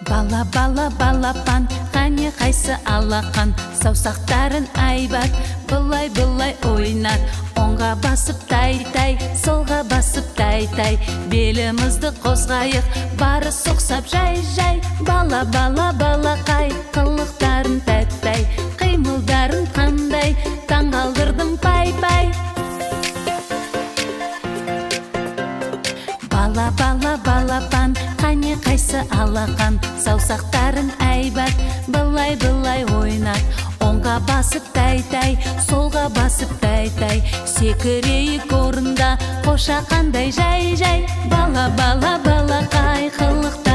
Бала бала балапан, қане қайсы алақан, саусақтарын айбат, былай ойнат. Оңға басып тай-тай, солға басып тай-тай, белімізді қозғайық, бары соқсап жай-жай. Бала бала балақай, қылықтарын тәттай, қимылдарын қандай, таңғалдырдым пай-пай. Бала бала балапан, қане қайсы алақан, саусақтарын айбат, былай ойнат. Оңға басып тай-тай, солға басып тай-тай, секірейік орында, қоша қандай жай-жай. Бала бала балақай, қылықта